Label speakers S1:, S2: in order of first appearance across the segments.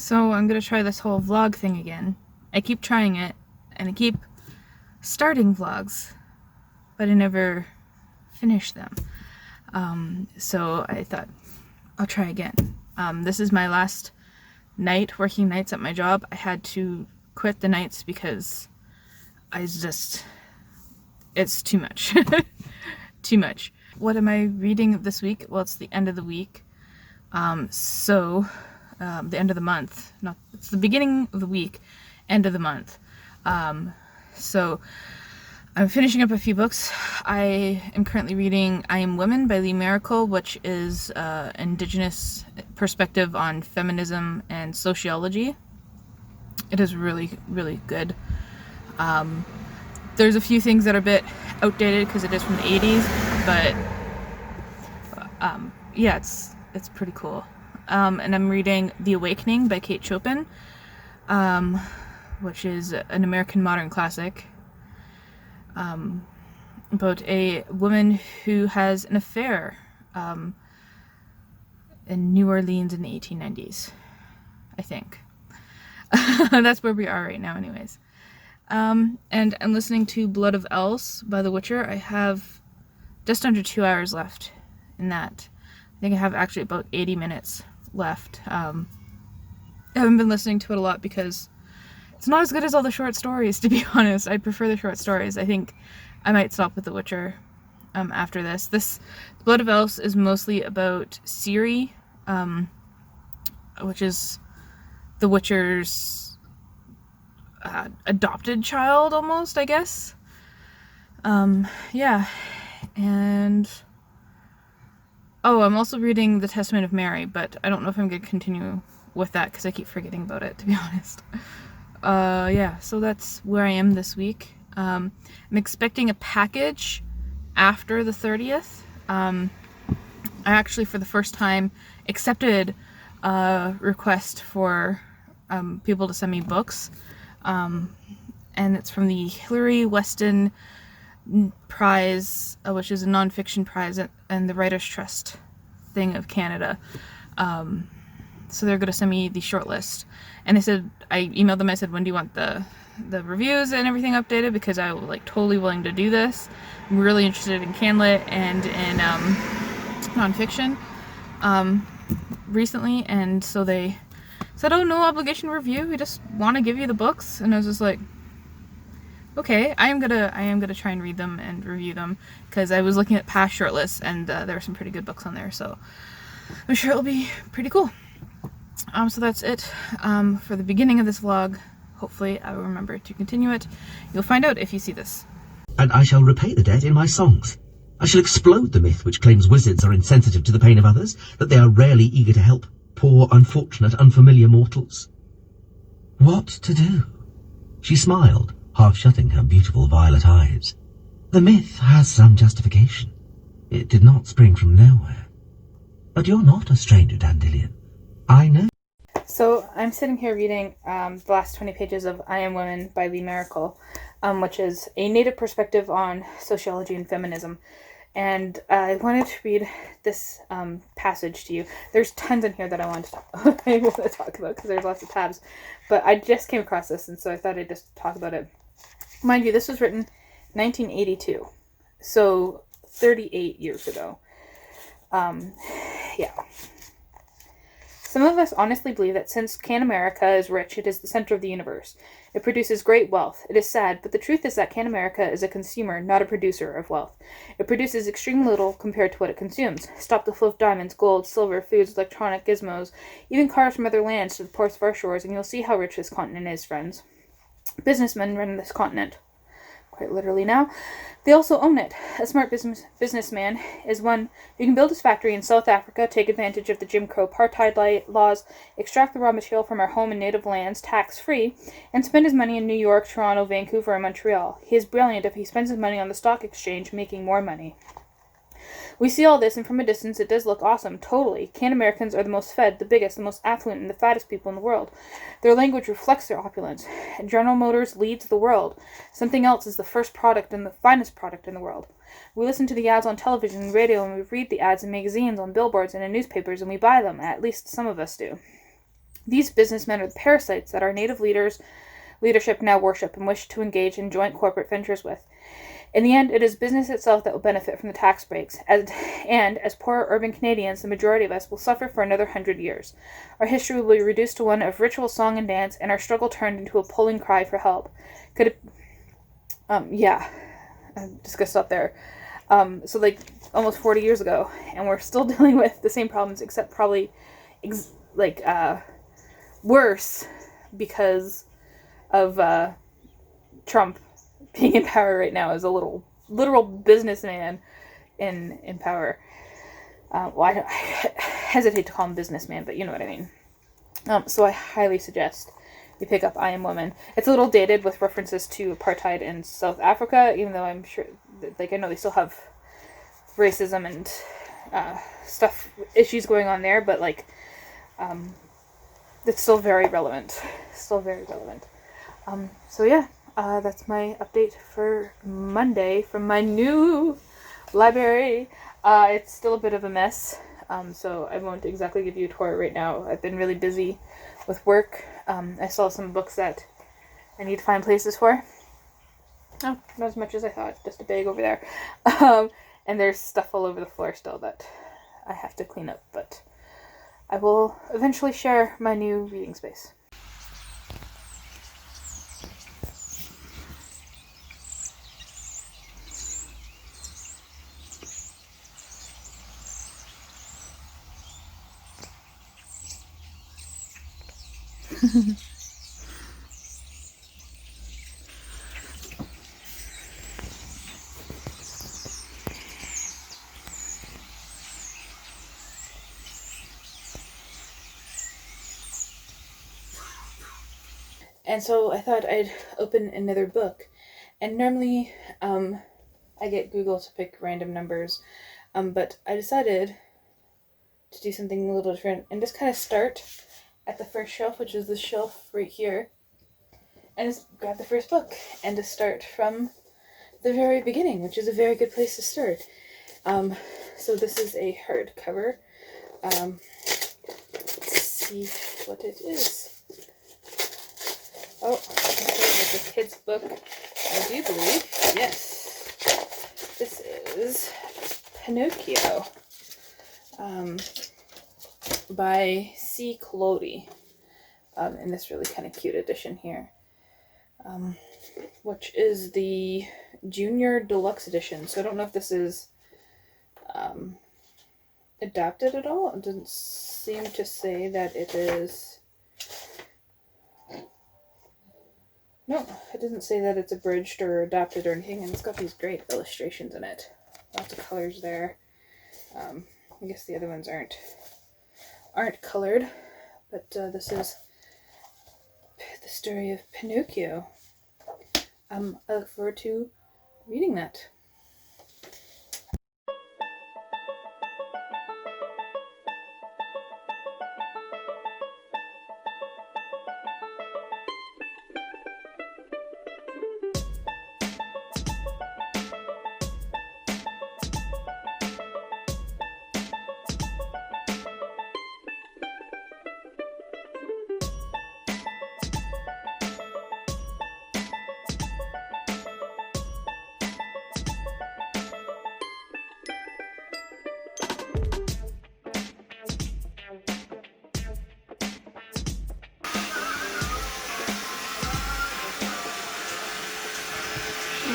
S1: So I'm gonna try this whole vlog thing again. I keep trying it, and I keep starting vlogs, but I never finish them. So I thought, I'll try again. This is my last working nights at my job. I had to quit the nights because it's too much. Too much. What am I reading this week? Well, it's the end of the week. The end of the month. It's the beginning of the week, end of the month. So I'm finishing up a few books. I am currently reading I Am Women by Lee Miracle, which is Indigenous perspective on feminism and sociology. It is really, really good. There's a few things that are a bit outdated because it is from the 80s, but yeah, it's pretty cool. And I'm reading The Awakening by Chopin, which is an American modern classic, about a woman who has an affair in New Orleans in the 1890s, I think. That's where we are right now anyways. And I'm listening to Blood of Elves by The Witcher. I have just under 2 hours left in that. I think I have actually about 80 minutes left. I haven't been listening to it a lot because it's not as good as all the short stories, to be honest. I prefer the short stories. I think I might stop with The Witcher after this. This Blood of Elves is mostly about Ciri, which is The Witcher's adopted child, almost, I guess. Yeah. And oh, I'm also reading The Testament of Mary, but I don't know if I'm going to continue with that because I keep forgetting about it, to be honest. Yeah, so that's where I am this week. I'm expecting a package after the 30th. I actually, for the first time, accepted a request for people to send me books. And it's from the Hilary Weston Prize, which is a nonfiction prize and the Writers' Trust thing of Canada. So they're going to send me the shortlist. And I emailed them, I said, when do you want the reviews and everything updated? Because I was totally willing to do this. I'm really interested in CanLit and in nonfiction recently. And so they said, oh, no obligation review. We just want to give you the books. And I was just like, okay, I am gonna try and read them and review them because I was looking at past shortlists and there were some pretty good books on there, so I'm sure it'll be pretty cool. So that's it for the beginning of this vlog. Hopefully I will remember to continue it. You'll find out if you see this.
S2: And I shall repay the debt in my songs. I shall explode the myth which claims wizards are insensitive to the pain of others, that they are rarely eager to help poor, unfortunate, unfamiliar mortals. What to do? She smiled, half shutting her beautiful violet eyes. The myth has some justification. It did not spring from nowhere. But you're not a stranger, Dandelion. I know.
S1: So I'm sitting here reading the last 20 pages of I Am Women by Lee Miracle, which is a native perspective on sociology and feminism. And I wanted to read this passage to you. There's tons in here that I want to talk about because there's lots of tabs. But I just came across this, and so I thought I'd just talk about it. Mind you, this was written 1982, so 38 years ago. Yeah. Some of us honestly believe that since Can America is rich, it is the center of the universe. It produces great wealth. It is sad, but the truth is that Can America is a consumer, not a producer of wealth. It produces extremely little compared to what it consumes. Stop the flow of diamonds, gold, silver, foods, electronic gizmos, even cars from other lands to the ports of our shores, and you'll see how rich this continent is, friends. Businessmen run this continent. Quite literally now. They also own it. A smart businessman is one who can build his factory in South Africa, take advantage of the Jim Crow apartheid laws, extract the raw material from our home and native lands tax-free, and spend his money in New York, Toronto, Vancouver, and Montreal. He is brilliant if he spends his money on the stock exchange, making more money. We see all this, and from a distance it does look awesome, totally. Can Americans are the most fed, the biggest, the most affluent, and the fattest people in the world. Their language reflects their opulence. General Motors leads the world. Something else is the first product and the finest product in the world. We listen to the ads on television and radio, and we read the ads in magazines, on billboards, and in newspapers, and we buy them. At least some of us do. These businessmen are the parasites that our native leadership now worship and wish to engage in joint corporate ventures with. In the end, it is business itself that will benefit from the tax breaks, and as poor urban Canadians, the majority of us will suffer for another 100 years. Our history will be reduced to one of ritual song and dance, and our struggle turned into a puling cry for help. Could it... yeah. I'm just gonna stop there. So, like, almost 40 years ago, and we're still dealing with the same problems, except probably, worse, because of Trump being in power right now as a literal businessman in power. I hesitate to call him businessman, but you know what I mean. So I highly suggest you pick up I Am Woman. It's a little dated with references to apartheid in South Africa, even though I'm sure, I know they still have racism and issues going on there, but it's still very relevant. So yeah, that's my update for Monday from my new library. It's still a bit of a mess, so I won't exactly give you a tour right now. I've been really busy with work. I saw some books that I need to find places for. Oh, not as much as I thought, just a bag over there. And there's stuff all over the floor still that I have to clean up, but I will eventually share my new reading space. And so I thought I'd open another book. And normally I get Google to pick random numbers, but I decided to do something a little different and just kind of start at the first shelf, which is this shelf right here, and just grab the first book and just start from the very beginning, which is a very good place to start. So this is a hardcover. Let's see what it is. Oh, it's a kid's book, I do believe. Yes. This is Pinocchio by C. Collodi, in this really kind of cute edition here, which is the Junior Deluxe edition. So I don't know if this is adapted at all. It doesn't seem to say that it is. No, it doesn't say that it's abridged or adapted or anything, and it's got these great illustrations in it. Lots of colors there. I guess the other ones aren't colored, but this is the story of Pinocchio. I look forward to reading that.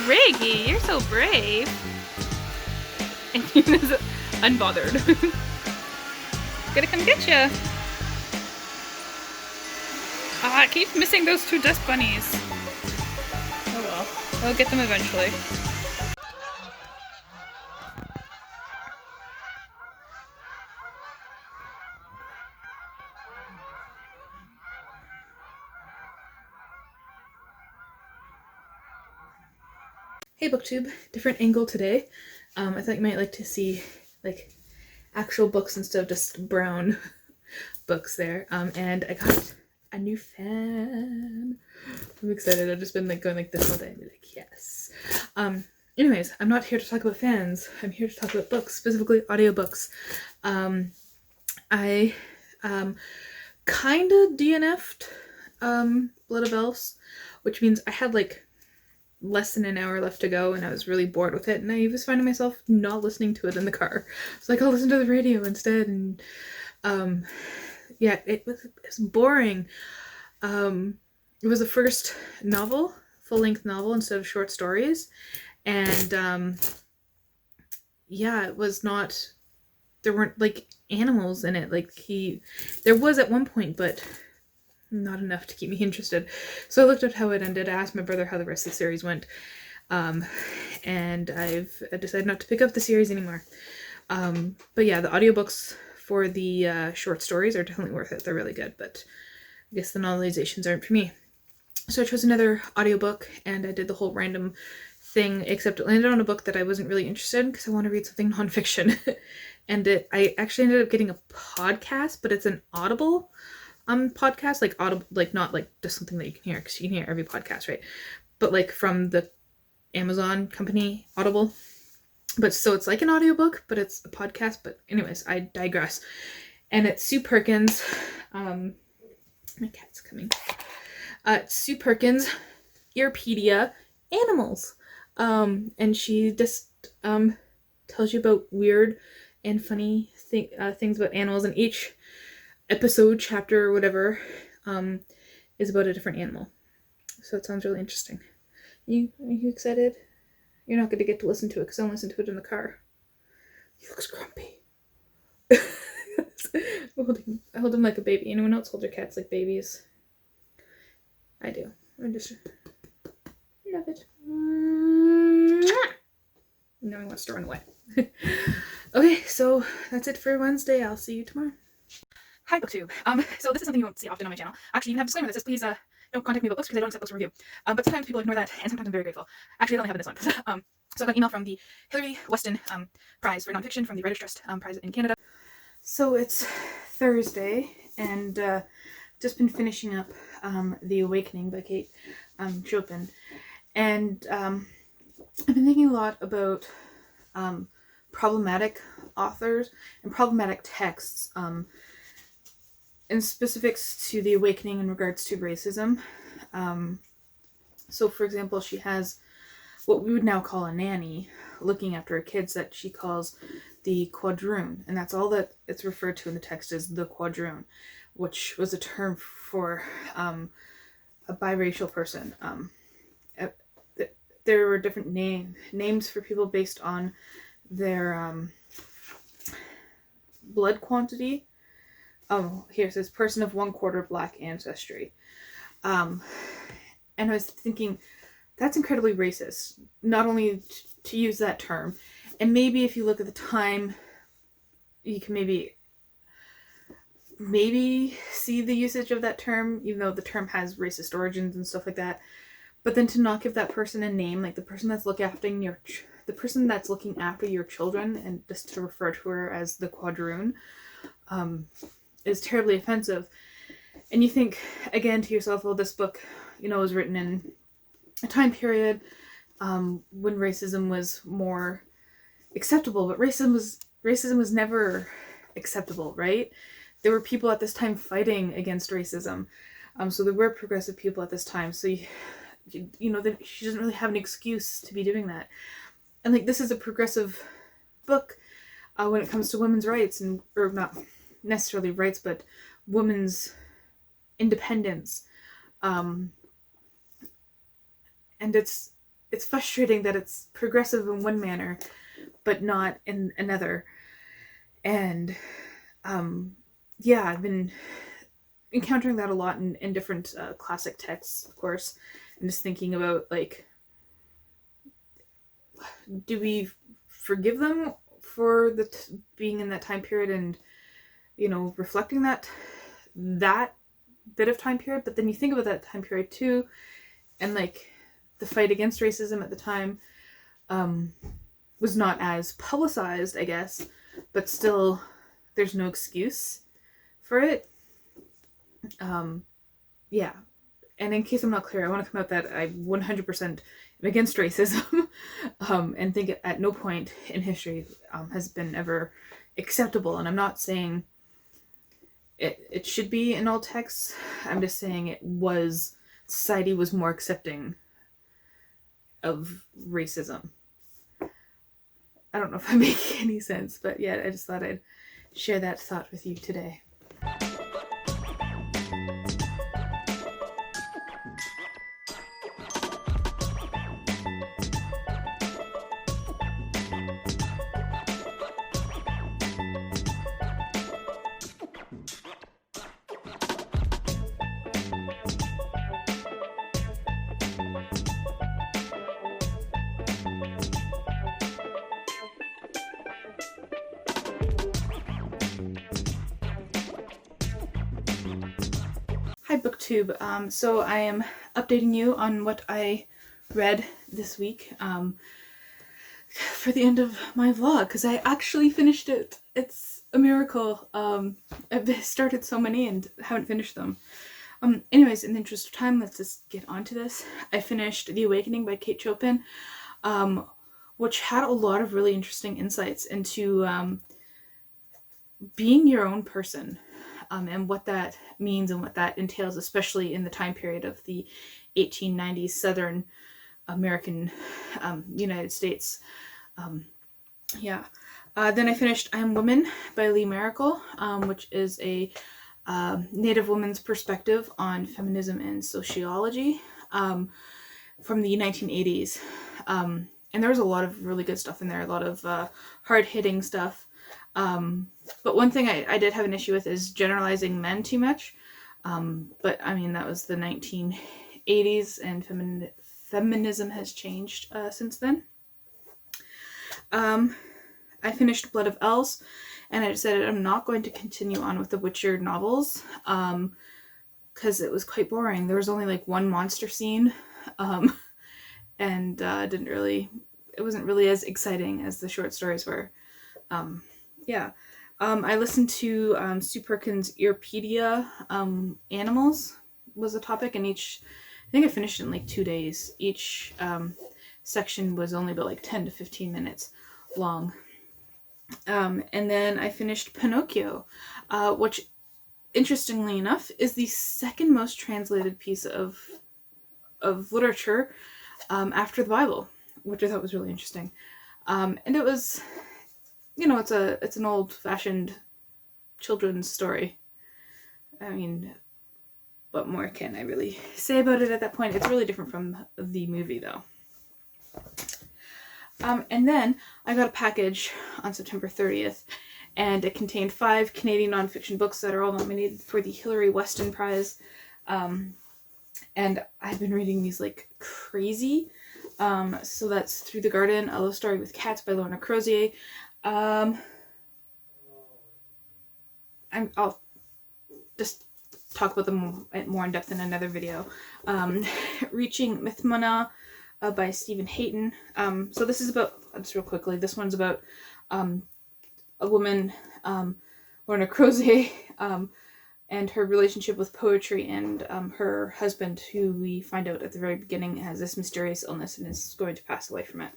S1: Reggie, you're so brave. And he was unbothered. Gonna come get you. I keep missing those two dust bunnies. Oh well, I'll get them eventually. Hey BookTube, different angle today. I thought you might like to see actual books instead of just brown books there. And I got a new fan. I'm excited. I've just been going like this all day and be like, yes. Anyways, I'm not here to talk about fans. I'm here to talk about books, specifically audiobooks. I kind of DNF'd Blood of Elves, which means I had like less than an hour left to go, and I was really bored with it, and I was finding myself not listening to it in the car. It's like, I'll listen to the radio instead, and yeah, it was boring. It was the first novel, full-length novel instead of short stories, and yeah, it was not, there weren't like animals in it. Like there was at one point, but not enough to keep me interested. So I looked at how it ended. I asked my brother how the rest of the series went, and I've decided not to pick up the series anymore. But yeah, the audiobooks for the short stories are definitely worth it. They're really good, but I guess the novelizations aren't for me. So I chose another audiobook, and I did the whole random thing, except it landed on a book that I wasn't really interested in because I want to read something nonfiction. And I actually ended up getting a podcast, but it's an Audible podcast, like Audible, like not like just something that you can hear, because you can hear every podcast, right? But like from the Amazon company Audible. But so it's like an audiobook, but it's a podcast. But anyways, I digress. And it's Sue Perkins. My cat's coming. Sue Perkins, Earpedia Animals. And she just tells you about weird and funny things about animals, and each episode, chapter, or whatever, is about a different animal. So it sounds really interesting. Are you excited? You're not going to get to listen to it because I don't listen to it in the car. He looks grumpy. I hold him like a baby. Anyone else hold their cats like babies? I do. I just love it. Now he wants to run away. Okay, so that's it for Wednesday. I'll see you tomorrow. Hi, BookTube. So this is something you won't see often on my channel. Actually, you have a disclaimer that says, please don't contact me about books because I don't accept books for review. But sometimes people ignore that, and sometimes I'm very grateful. Actually, I only have this one. So I got an email from the Hilary Weston Prize for Nonfiction from the Writers' Trust Prize in Canada. So it's Thursday, and just been finishing up The Awakening by Kate Chopin. And I've been thinking a lot about problematic authors and problematic texts, in specifics to The Awakening in regards to racism. So for example, she has what we would now call a nanny looking after her kids that she calls the quadroon, and that's all that it's referred to in the text as the quadroon, which was a term for a biracial person. There were different names for people based on their blood quantity. Oh, here it says person of 1/4 black ancestry. And I was thinking, that's incredibly racist. Not only to use that term, and maybe if you look at the time, you can maybe see the usage of that term, even though the term has racist origins and stuff like that. But then to not give that person a name, like the person that's looking after your children, and just to refer to her as the quadroon, is terribly offensive. And you think again to yourself, well, this book, was written in a time period when racism was more acceptable, but racism was never acceptable, right? There were people at this time fighting against racism, so there were progressive people at this time. So that she doesn't really have an excuse to be doing that. And like, this is a progressive book when it comes to women's rights, or not necessarily rights, but women's independence. And it's frustrating that it's progressive in one manner, but not in another. And yeah, I've been encountering that a lot in different classic texts, of course, and just thinking about, like, do we forgive them for being in that time period and reflecting that bit of time period? But then you think about that time period too, and like the fight against racism at the time was not as publicized, I guess, but still there's no excuse for it. Yeah. And in case I'm not clear, I want to come out that I 100% am against racism, and think at no point in history has been ever acceptable. And I'm not saying it should be in all texts. I'm just saying society was more accepting of racism. I don't know if I make any sense, but yeah, I just thought I'd share that thought with you today. Hi BookTube. So I am updating you on what I read this week for the end of my vlog, because I actually finished it. It's a miracle. I've started so many and haven't finished them. Anyways, in the interest of time, let's just get on to this. I finished The Awakening by Kate Chopin, which had a lot of really interesting insights into being your own person. And what that means and what that entails, especially in the time period of the 1890s Southern American United States. Then I finished I Am Woman by Lee Maracle, which is a Native woman's perspective on feminism and sociology from the 1980s. And there was a lot of really good stuff in there, a lot of hard-hitting stuff. But one thing I did have an issue with is generalizing men too much. But I mean, that was the 1980s, and feminism has changed since then. I finished Blood of Elves, and I decided I'm not going to continue on with the Witcher novels because it was quite boring. There was only like one monster scene, and it wasn't really as exciting as the short stories were. I listened to Sue Perkins' Earpedia. Animals was the topic, and I think I finished it in like 2 days. Each section was only about like 10 to 15 minutes long. And then I finished Pinocchio, which, interestingly enough, is the second most translated piece of literature after the Bible, which I thought was really interesting. And it was, it's an old-fashioned children's story. I mean, what more can I really say about it at that point? It's really different from the movie, though. And then I got a package on September 30th, and it contained 5 Canadian nonfiction books that are all nominated for the Hilary Weston Prize. And I've been reading these like crazy. So that's Through the Garden, A Love Story with Cats by Lorna Crozier. I'll just talk about them more in depth in another video. Reaching Mithmana by Stephen Hayden. So this is about, just real quickly, this one's about a woman, Lorna Crozier, and her relationship with poetry, and her husband, who we find out at the very beginning has this mysterious illness and is going to pass away from it.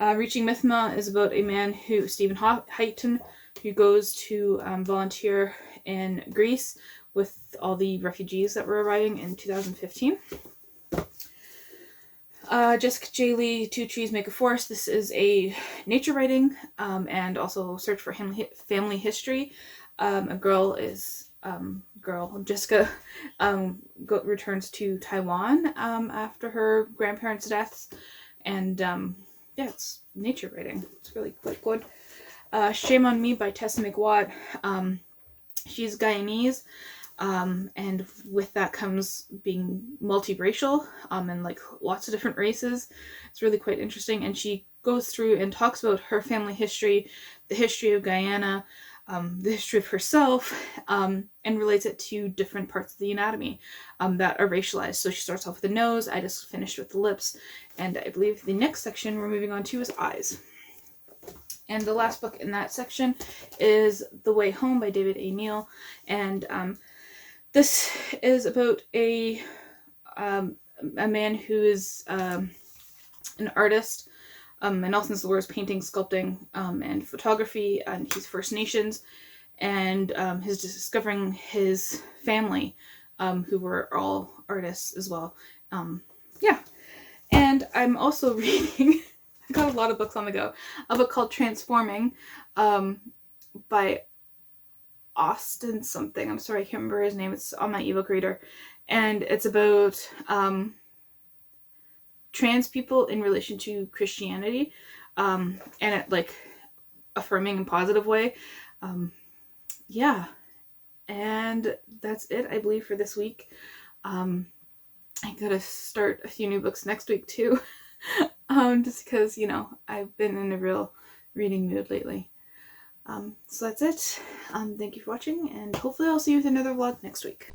S1: Reaching Mithmana is about a man Stephen Hayden, who goes to volunteer in Greece with all the refugees that were arriving in 2015. Jessica J. Lee, Two Trees Make a Forest. This is a nature writing and also search for family history. Jessica returns to Taiwan after her grandparents' deaths, and it's nature writing. It's really quite good. Shame on Me by Tessa McWatt. She's Guyanese, and with that comes being multiracial and like lots of different races. It's really quite interesting, and she goes through and talks about her family history, the history of Guyana, the history of herself, and relates it to different parts of the anatomy that are racialized. So she starts off with the nose. I just finished with the lips, and I believe the next section we're moving on to is eyes. And the last book in that section is The Way Home by David A. Neal, and this is about a man who is an artist, and also the words painting, sculpting, and photography, and he's First Nations, and his discovering his family, who were all artists as well. Yeah. And I'm also reading, I got a lot of books on the go, a book called Transforming by Austin something. I'm sorry, I can't remember his name. It's on my ebook reader. And it's about trans people in relation to Christianity, and it, like, affirming in a positive way. Yeah. And that's it, I believe, for this week. I gotta start a few new books next week too. Just because, you know, I've been in a real reading mood lately. So that's it. Thank you for watching, and hopefully I'll see you with another vlog next week.